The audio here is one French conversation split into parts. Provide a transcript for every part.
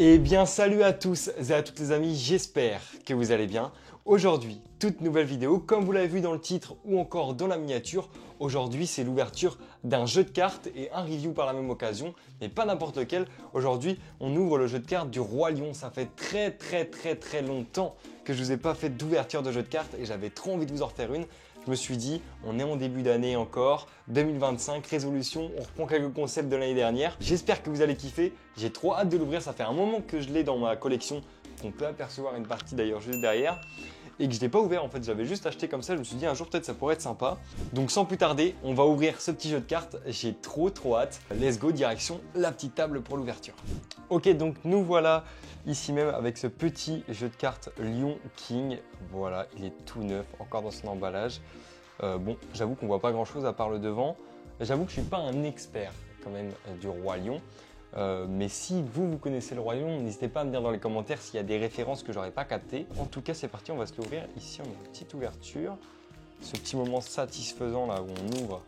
Eh bien salut à tous et à toutes les amis, j'espère que vous allez bien. Aujourd'hui, toute nouvelle vidéo, comme vous l'avez vu dans le titre ou encore dans la miniature, aujourd'hui c'est l'ouverture d'un jeu de cartes et un review par la même occasion, mais pas n'importe lequel. Aujourd'hui, on ouvre le jeu de cartes du Roi Lion. Ça fait très longtemps que je vous ai pas fait d'ouverture de jeu de cartes et j'avais trop envie de vous en refaire une. Je me suis dit, on est en début d'année encore, 2025, résolution, on reprend quelques concepts de l'année dernière. J'espère que vous allez kiffer, j'ai trop hâte de l'ouvrir, ça fait un moment que je l'ai dans ma collection, qu'on peut apercevoir une partie d'ailleurs juste derrière, et que je n'ai pas ouvert en fait, j'avais juste acheté comme ça, je me suis dit un jour peut-être ça pourrait être sympa. Donc sans plus tarder, on va ouvrir ce petit jeu de cartes, j'ai trop hâte. Let's go, direction la petite table pour l'ouverture. Ok, donc nous voilà ici même avec ce petit jeu de cartes Lion King. Voilà, il est tout neuf, encore dans son emballage. Bon, j'avoue qu'on voit pas grand chose à part le devant. J'avoue que je suis pas un expert quand même du Roi Lion. Mais si vous connaissez le Roi Lion, n'hésitez pas à me dire dans les commentaires s'il y a des références que j'aurais pas captées. En tout cas, c'est parti, on va se l'ouvrir. Ici, on a une petite ouverture. Ce petit moment satisfaisant là où on ouvre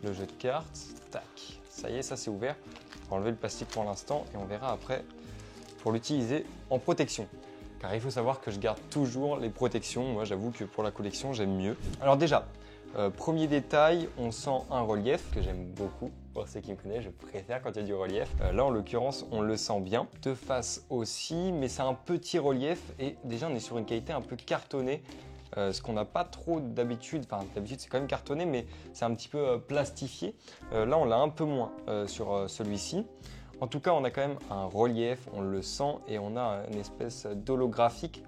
le jeu de cartes. Tac, ça y est, ça c'est ouvert. On va enlever le plastique pour l'instant et on verra après pour l'utiliser en protection. Car il faut savoir que je garde toujours les protections. Moi, j'avoue que pour la collection, j'aime mieux. Alors déjà, premier détail, on sent un relief que j'aime beaucoup. Pour ceux qui me connaissent, je préfère quand il y a du relief. Là, en l'occurrence, on le sent bien. De face aussi, mais c'est un petit relief. Et déjà, on est sur une qualité un peu cartonnée. Ce qu'on n'a pas trop d'habitude, enfin d'habitude c'est quand même cartonné, mais c'est un petit peu plastifié. Là, on l'a un peu moins sur celui-ci. En tout cas, on a quand même un relief, on le sent, et on a une espèce d'holographique,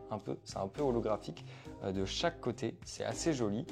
c'est un peu holographique de chaque côté. C'est assez joli.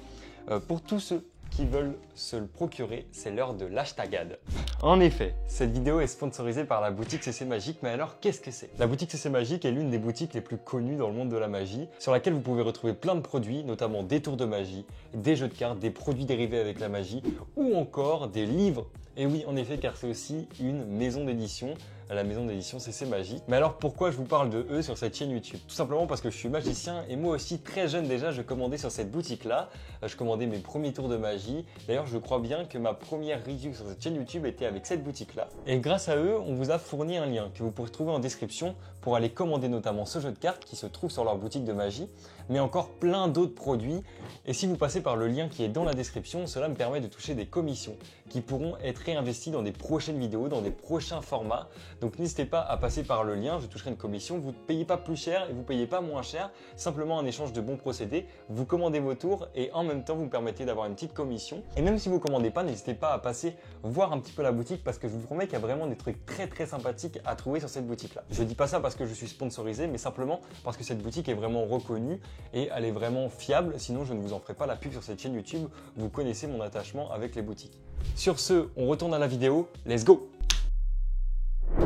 Pour tous ceux qui veulent se le procurer, c'est l'heure de l'hashtagade. En effet, cette vidéo est sponsorisée par la boutique CC Magique, mais alors qu'est-ce que c'est? La boutique CC Magique est l'une des boutiques les plus connues dans le monde de la magie, sur laquelle vous pouvez retrouver plein de produits, notamment des tours de magie, des jeux de cartes, des produits dérivés avec la magie, ou encore des livres. Et oui, en effet, car c'est aussi une maison d'édition, la maison d'édition CC Magique. Mais alors pourquoi je vous parle de eux sur cette chaîne YouTube? Tout simplement parce que je suis magicien et moi aussi très jeune déjà je commandais sur cette boutique là, je commandais mes premiers tours de magie. D'ailleurs je crois bien que ma première review sur cette chaîne YouTube était avec cette boutique là. Et grâce à eux on vous a fourni un lien que vous pourrez trouver en description pour aller commander notamment ce jeu de cartes qui se trouve sur leur boutique de magie, mais encore plein d'autres produits. Et si vous passez par le lien qui est dans la description, cela me permet de toucher des commissions qui pourront être réinvesties dans des prochaines vidéos, dans des prochains formats. Donc n'hésitez pas à passer par le lien, je toucherai une commission. Vous ne payez pas plus cher et vous ne payez pas moins cher, simplement un échange de bons procédés. Vous commandez vos tours et en même temps vous me permettez d'avoir une petite commission. Et même si vous ne commandez pas, n'hésitez pas à passer voir un petit peu la boutique parce que je vous promets qu'il y a vraiment des trucs très sympathiques à trouver sur cette boutique là. Je ne dis pas ça parce que je suis sponsorisé, mais simplement parce que cette boutique est vraiment reconnue et elle est vraiment fiable, sinon je ne vous en ferai pas la pub sur cette chaîne YouTube. Vous connaissez mon attachement avec les boutiques. Sur ce, on retourne à la vidéo, let's go!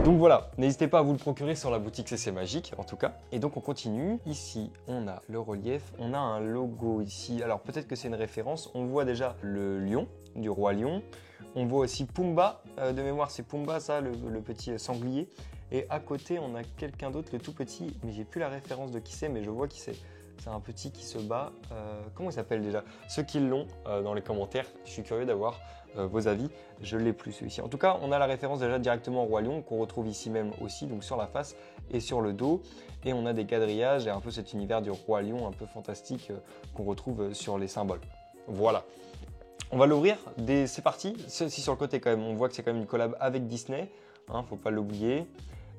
Donc voilà, n'hésitez pas à vous le procurer sur la boutique CC Magique en tout cas. Et donc on continue. Ici, on a le relief, on a un logo ici. Alors peut-être que c'est une référence. On voit déjà le lion, du Roi Lion. On voit aussi Pumba. De mémoire, c'est Pumba, ça, le petit sanglier. Et à côté, on a quelqu'un d'autre, le tout petit. Mais j'ai plus la référence de qui c'est, mais je vois qui c'est. C'est un petit qui se bat. Comment il s'appelle déjà? Ceux qui l'ont dans les commentaires, je suis curieux d'avoir vos avis. Je ne l'ai plus celui-ci. En tout cas, on a la référence déjà directement au Roi Lion qu'on retrouve ici même aussi, donc sur la face et sur le dos. Et on a des quadrillages et un peu cet univers du Roi Lion un peu fantastique qu'on retrouve sur les symboles. Voilà. On va l'ouvrir. C'est parti. Ceci sur le côté quand même. On voit que c'est quand même une collab avec Disney. Hein, faut pas l'oublier.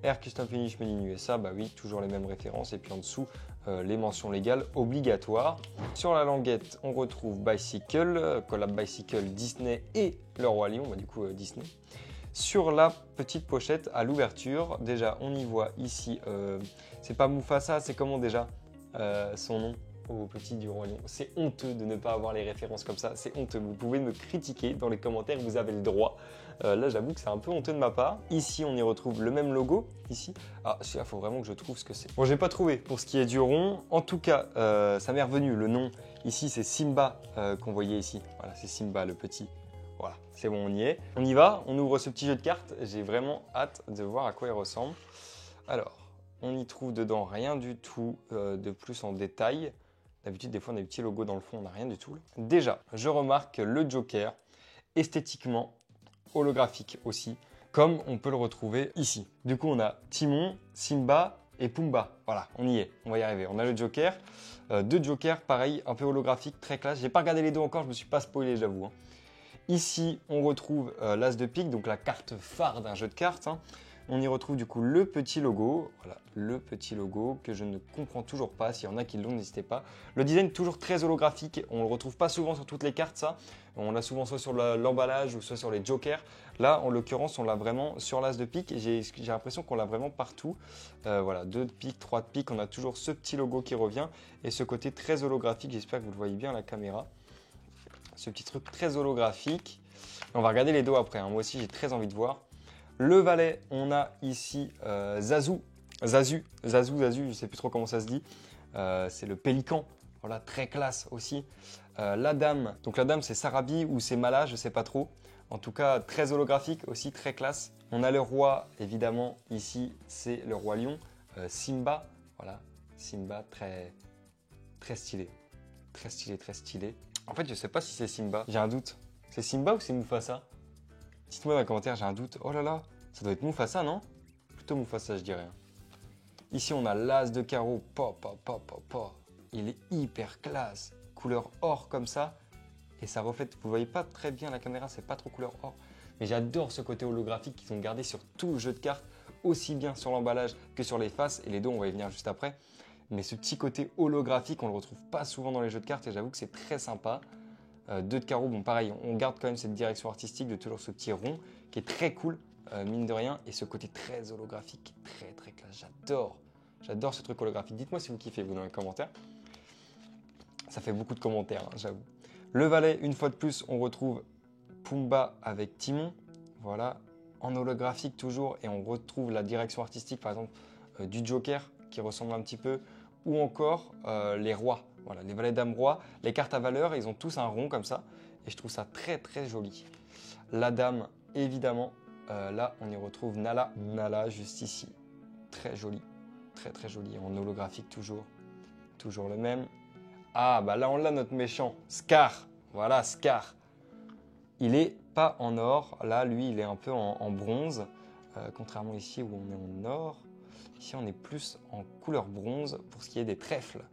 Air Custom Finish Made in USA, bah oui, toujours les mêmes références. Et puis en dessous, les mentions légales obligatoires. Sur la languette, on retrouve Bicycle, collab Bicycle Disney et le Roi Lion, bah, du coup Disney. Sur la petite pochette à l'ouverture, déjà on y voit ici, c'est pas Mufasa, c'est comment déjà son nom au petit du Roi Lion. C'est honteux de ne pas avoir les références comme ça, c'est honteux. Vous pouvez me critiquer dans les commentaires, vous avez le droit. Là, j'avoue que c'est un peu honteux de ma part. Ici, on y retrouve le même logo. Ici, ah, celui-là, il faut vraiment que je trouve ce que c'est. Bon, j'ai pas trouvé pour ce qui est du rond. En tout cas, ça m'est revenu. Le nom, ici, c'est Simba qu'on voyait ici. Voilà, c'est Simba, le petit. Voilà, c'est bon, on y est. On y va, on ouvre ce petit jeu de cartes. J'ai vraiment hâte de voir à quoi il ressemble. Alors, on y trouve dedans rien du tout de plus en détail. D'habitude, des fois, on a des petits logos dans le fond, on n'a rien du tout. Déjà, je remarque le Joker, esthétiquement, holographique aussi. comme on peut le retrouver ici. Du coup, on a Timon, Simba et Pumba. Voilà, on y est, on va y arriver. On a le Joker, deux Jokers, pareil, un peu holographique, très classe. J'ai pas regardé les deux encore, je me suis pas spoilé, j'avoue. Hein. Ici, on retrouve l'As de pique, donc la carte phare d'un jeu de cartes. Hein. On y retrouve du coup le petit logo, voilà, le petit logo que je ne comprends toujours pas. S'il y en a qui l'ont, n'hésitez pas. Le design toujours très holographique, on ne le retrouve pas souvent sur toutes les cartes ça. On l'a souvent soit sur l'emballage ou soit sur les jokers. Là, en l'occurrence, on l'a vraiment sur l'As de pique et j'ai l'impression qu'on l'a vraiment partout. Voilà, 2 de pique, 3 de pique, on a toujours ce petit logo qui revient et ce côté très holographique. J'espère que vous le voyez bien à la caméra. Ce petit truc très holographique. On va regarder les dos après, hein. Moi aussi j'ai très envie de voir. Le valet, on a ici Zazu, je ne sais plus trop comment ça se dit. C'est le pélican, voilà, très classe aussi. La dame, donc la dame c'est Sarabi ou c'est Mala, je ne sais pas trop. En tout cas, très holographique aussi, très classe. On a le roi, évidemment, ici c'est le roi lion. Simba, voilà, Simba très stylé. Très stylé, très stylé. En fait, je ne sais pas si c'est Simba, j'ai un doute. C'est Simba ou c'est Mufasa? Dites-moi dans les commentaires, j'ai un doute. Oh là là, ça doit être Mufasa, non? Plutôt Mufasa, je dirais. Ici, on a l'As de carreau. Il est hyper classe. Couleur or comme ça. Et ça reflète, vous voyez pas très bien la caméra, c'est pas trop couleur or. Mais j'adore ce côté holographique qu'ils ont gardé sur tout le jeu de cartes, aussi bien sur l'emballage que sur les faces. Et les deux, on va y venir juste après. Mais ce petit côté holographique, on le retrouve pas souvent dans les jeux de cartes et j'avoue que c'est très sympa. 2 de carreau, bon pareil, on garde quand même cette direction artistique de toujours ce petit rond qui est très cool, mine de rien, et ce côté très holographique, très classe, j'adore ce truc holographique. Dites-moi si vous kiffez, vous dans les commentaires. Ça fait beaucoup de commentaires, hein, j'avoue. Le valet, une fois de plus, on retrouve Pumba avec Timon, voilà, en holographique toujours, et on retrouve la direction artistique, par exemple, du Joker, qui ressemble un petit peu, ou encore les rois. Voilà, les valets dames rois, les cartes à valeur, ils ont tous un rond comme ça. Et je trouve ça très joli. La dame, évidemment, là on y retrouve Nala. Nala juste ici. Très joli. Très joli. En holographique toujours. Toujours le même. Ah bah là on l'a notre méchant. Scar. Voilà, Scar. Il est pas en or. Là lui il est un peu en bronze. Contrairement ici où on est en or. Ici on est plus en couleur bronze pour ce qui est des trèfles.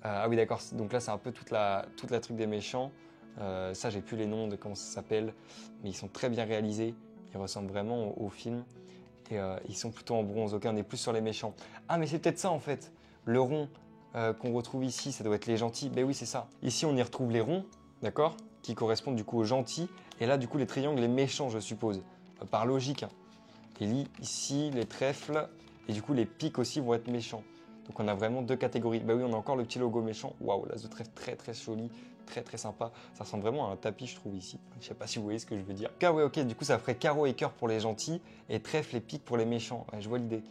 Ah oui d'accord, donc là c'est un peu toute la truc des méchants. Ça j'ai plus les noms de comment ça s'appelle, mais ils sont très bien réalisés. Ils ressemblent vraiment au film. Et ils sont plutôt en bronze, ok on est plus sur les méchants. Ah mais c'est peut-être ça en fait, le rond qu'on retrouve ici, ça doit être les gentils. Ben oui c'est ça. Ici on y retrouve les ronds, d'accord, qui correspondent du coup aux gentils. Et là du coup les triangles, les méchants je suppose, par logique. Hein. Et ici les trèfles, et du coup les pics aussi vont être méchants. Donc on a vraiment deux catégories. Bah oui, on a encore le petit logo méchant. Waouh, l'as de trèfle très joli, très sympa. Ça ressemble vraiment à un tapis, je trouve ici. Je sais pas si vous voyez ce que je veux dire. Ouais, ok, du coup ça ferait carreau et cœur pour les gentils et trèfle et pique pour les méchants. Ouais, je vois l'idée.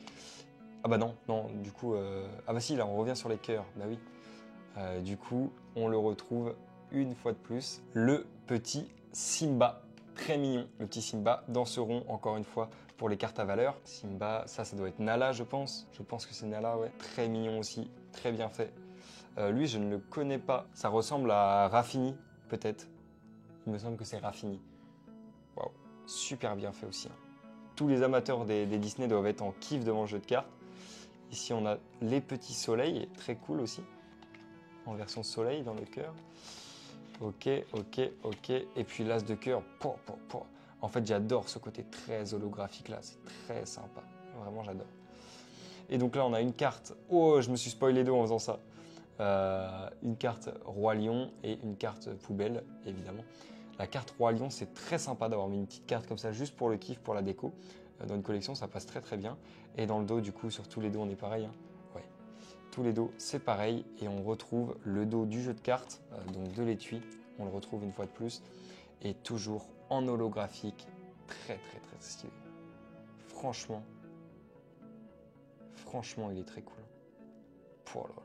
Ah bah non, du coup... Ah bah si, là on revient sur les cœurs. Bah oui. Du coup, on le retrouve une fois de plus. Le petit Simba. Très mignon, le petit Simba, dans ce rond, encore une fois, pour les cartes à valeur. Simba, ça doit être Nala, je pense. Je pense que c'est Nala, ouais. Très mignon aussi, très bien fait. Lui, je ne le connais pas. Ça ressemble à Rafini, peut-être. Il me semble que c'est Rafini. Waouh, super bien fait aussi. Hein. Tous les amateurs des Disney doivent être en kiff devant le jeu de cartes. Ici, on a les petits soleils, très cool aussi. En version soleil dans le cœur. Ok. Et puis l'as de cœur. En fait, j'adore ce côté très holographique là. C'est très sympa. Vraiment, j'adore. Et donc là, on a une carte. Oh, je me suis spoilé deux en faisant ça. Une carte Roi Lion et une carte poubelle, évidemment. La carte Roi Lion, c'est très sympa d'avoir mis une petite carte comme ça, juste pour le kiff, pour la déco. Dans une collection, ça passe très bien. Et dans le dos, du coup, sur tous les dos, on est pareil. Hein. Ouais. Tous les dos, c'est pareil. Et on retrouve le dos du jeu de cartes, donc de l'étui. On le retrouve une fois de plus. Et toujours en holographique. Très stylé. Franchement, il est très cool. Oh là là.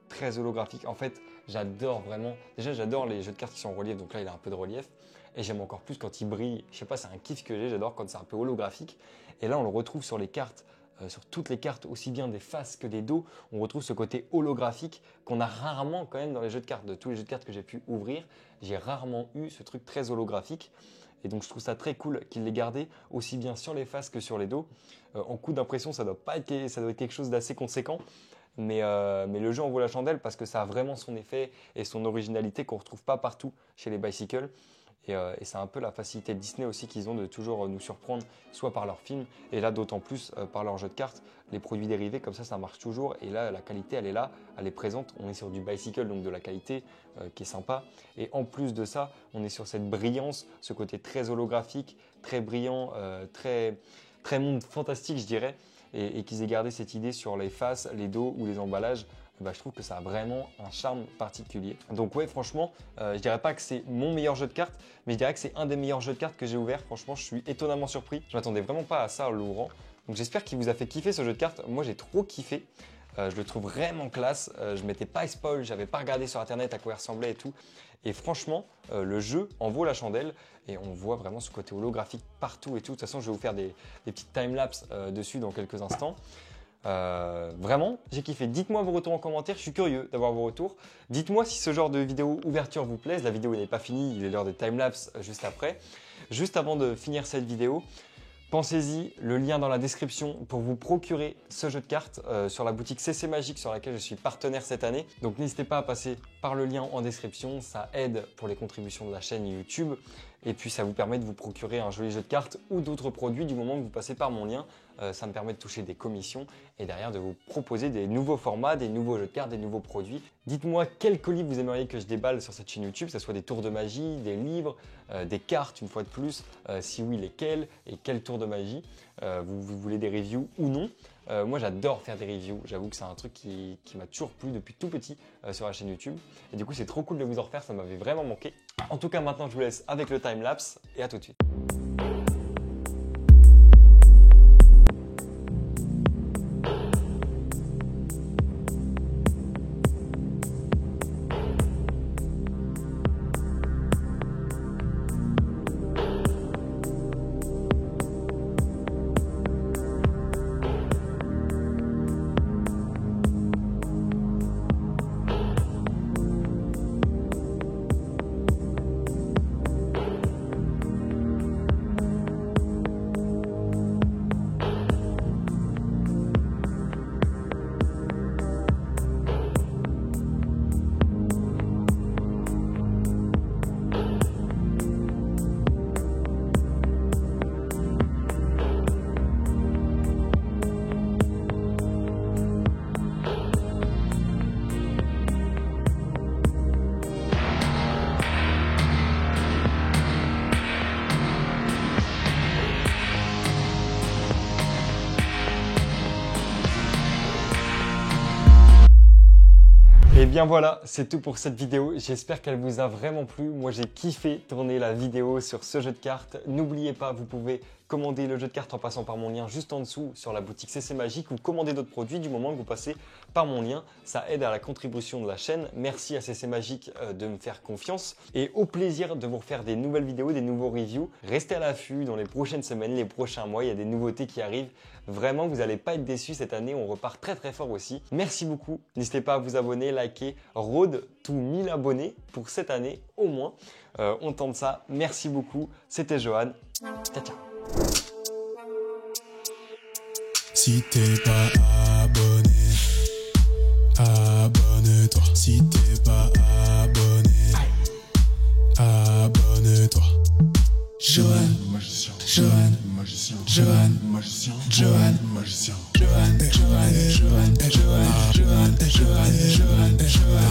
Très holographique. En fait, j'adore vraiment. Déjà, j'adore les jeux de cartes qui sont en relief. Donc là, il a un peu de relief. Et j'aime encore plus quand il brille. Je sais pas, c'est un kiff que j'ai. J'adore quand c'est un peu holographique. Et là, on le retrouve sur les cartes. Sur toutes les cartes, aussi bien des faces que des dos, on retrouve ce côté holographique qu'on a rarement quand même dans les jeux de cartes. De tous les jeux de cartes que j'ai pu ouvrir, j'ai rarement eu ce truc très holographique. Et donc je trouve ça très cool qu'il l'ait gardé aussi bien sur les faces que sur les dos. En coup d'impression, ça doit être quelque chose d'assez conséquent. Mais le jeu en vaut la chandelle parce que ça a vraiment son effet et son originalité qu'on ne retrouve pas partout chez les bicycles. Et c'est un peu la facilité de Disney aussi qu'ils ont de toujours nous surprendre, soit par leurs films, et là d'autant plus par leurs jeux de cartes. Les produits dérivés, comme ça marche toujours. Et là, la qualité, elle est là, elle est présente. On est sur du bicycle, donc de la qualité qui est sympa. Et en plus de ça, on est sur cette brillance, ce côté très holographique, très brillant, très monde fantastique, je dirais. Et qu'ils aient gardé cette idée sur les faces, les dos ou les emballages, je trouve que ça a vraiment un charme particulier. Donc ouais, franchement, je dirais pas que c'est mon meilleur jeu de cartes, mais je dirais que c'est un des meilleurs jeux de cartes que j'ai ouvert. Franchement, je suis étonnamment surpris. Je m'attendais vraiment pas à ça en l'ouvrant. Donc j'espère qu'il vous a fait kiffer ce jeu de cartes. Moi, j'ai trop kiffé. Je le trouve vraiment classe. Je m'étais pas spoil, j'avais pas regardé sur internet à quoi il ressemblait et tout. Et franchement, le jeu en vaut la chandelle. Et on voit vraiment ce côté holographique partout et tout. De toute façon, je vais vous faire des petites timelapses dessus dans quelques instants. Vraiment, j'ai kiffé. Dites-moi vos retours en commentaire, je suis curieux d'avoir vos retours. Dites-moi si ce genre de vidéo ouverture vous plaise. La vidéo n'est pas finie, il est l'heure des timelapses juste après. Juste avant de finir cette vidéo, pensez-y, le lien dans la description pour vous procurer ce jeu de cartes sur la boutique CC Magique sur laquelle je suis partenaire cette année. Donc n'hésitez pas à passer par le lien en description, ça aide pour les contributions de la chaîne YouTube. Et puis ça vous permet de vous procurer un joli jeu de cartes ou d'autres produits du moment que vous passez par mon lien. Ça me permet de toucher des commissions et derrière de vous proposer des nouveaux formats, des nouveaux jeux de cartes, des nouveaux produits. Dites-moi quel colis vous aimeriez que je déballe sur cette chaîne YouTube, que ce soit des tours de magie, des livres, des cartes une fois de plus. Si oui, lesquels et quel tour de magie. Vous voulez des reviews ou non. Moi j'adore faire des reviews, j'avoue que c'est un truc qui m'a toujours plu depuis tout petit sur la chaîne YouTube. Et du coup c'est trop cool de vous en refaire, ça m'avait vraiment manqué. En tout cas maintenant je vous laisse avec le timelapse et à tout de suite. Et bien voilà, c'est tout pour cette vidéo. J'espère qu'elle vous a vraiment plu. Moi, j'ai kiffé tourner la vidéo sur ce jeu de cartes. N'oubliez pas, vous pouvez commander le jeu de cartes en passant par mon lien juste en dessous sur la boutique CC Magique ou commander d'autres produits du moment que vous passez par mon lien. Ça aide à la contribution de la chaîne. Merci à CC Magique de me faire confiance et au plaisir de vous refaire des nouvelles vidéos, des nouveaux reviews. Restez à l'affût dans les prochaines semaines, les prochains mois. Il y a des nouveautés qui arrivent. Vraiment, vous n'allez pas être déçus cette année. On repart très très fort aussi. Merci beaucoup. N'hésitez pas à vous abonner, liker. Road to 1000 abonnés pour cette année au moins. On tente ça. Merci beaucoup. C'était Johan. Ciao, ciao. Si t'es pas abonné, abonne-toi. Si t'es pas abonné, abonne-toi. Johan, magicien. Johan, magicien. Johan, magicien. Johan, magicien. Johan, Johan, Johan, Johan, Johan, Johan, Johan, Johan.